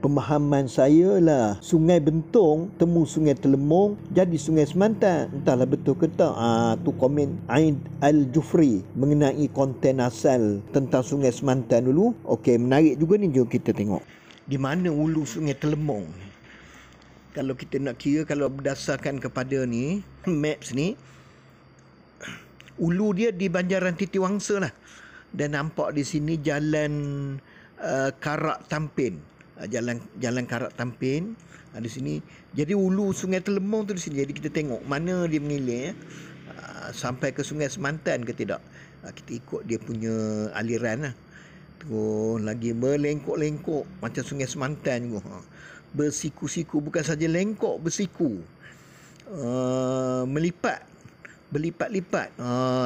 pemahaman saya lah, Sungai Bentong temu Sungai Telemong jadi Sungai Semantan. Entahlah betul ke tak. Tu komen Aid Al-Jufri mengenai konten asal tentang Sungai Semantan dulu. Okey, menarik juga ni. Jom kita tengok di mana hulu Sungai Telemong. Kalau kita nak kira, kalau berdasarkan kepada ni maps ni, hulu dia di Banjaran Titiwangsa lah. Dan nampak di sini jalan Karak Tampin. Jalan Karak Tampin di sini. Jadi hulu Sungai Telemong tu di sini. Jadi kita tengok mana dia mengilir sampai ke Sungai Semantan ke tidak. Kita ikut dia punya aliran lah. Terus lagi berlengkok-lengkok macam Sungai Semantan juga. Bersiku-siku, bukan saja lengkok, bersiku. Melipat, berlipat-lipat.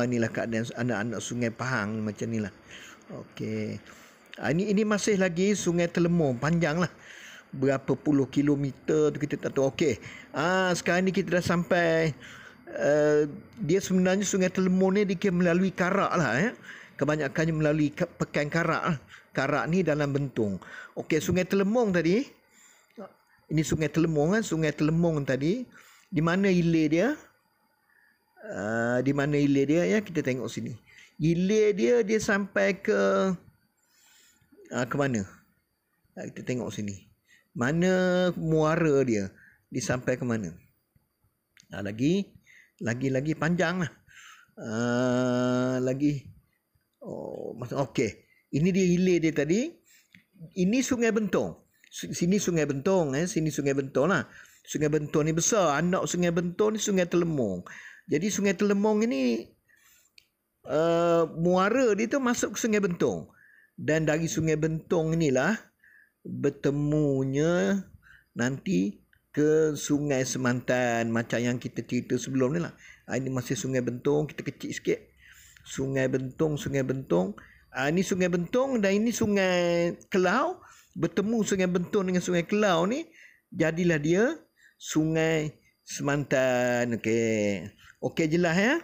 Inilah keadaan anak-anak Sungai Pahang macam inilah. Okey. Ini masih lagi Sungai Telemong, panjang lah. Berapa puluh kilometer tu kita tak tahu. Okey. Sekarang ni kita dah sampai. Dia sebenarnya Sungai Telemong ni dia melalui Karak lah. Kebanyakannya melalui Pekan Karak lah. Karak ni dalam Bentong. Okey, Sungai Telemong tadi. Ini Sungai Telemong kan. Sungai Telemong tadi. Di mana hilir dia? Di mana hilir dia ya? Kita tengok sini. Hilir dia sampai ke mana? Kita tengok sini. Mana muara dia? Dia sampai ke mana? Lagi panjang lah. Lagi. Okey. Ini dia hilir dia tadi. Ini Sungai Bentong. Sini Sungai Bentong. Sini Sungai Bentong lah. Sungai Bentong ni besar. Anak Sungai Bentong ni Sungai Telemong. Jadi Sungai Telemong ini muara dia tu masuk ke Sungai Bentong. Dan dari Sungai Bentong inilah bertemunya nanti ke Sungai Semantan. Macam yang kita cerita sebelum ni lah. Ini masih Sungai Bentong. Kita kecil sikit. Sungai Bentong. Ini Sungai Bentong dan ini Sungai Kelau. Bertemu Sungai Bentong dengan Sungai Kelau ni, jadilah dia Sungai Semantan. Okey jelas ya.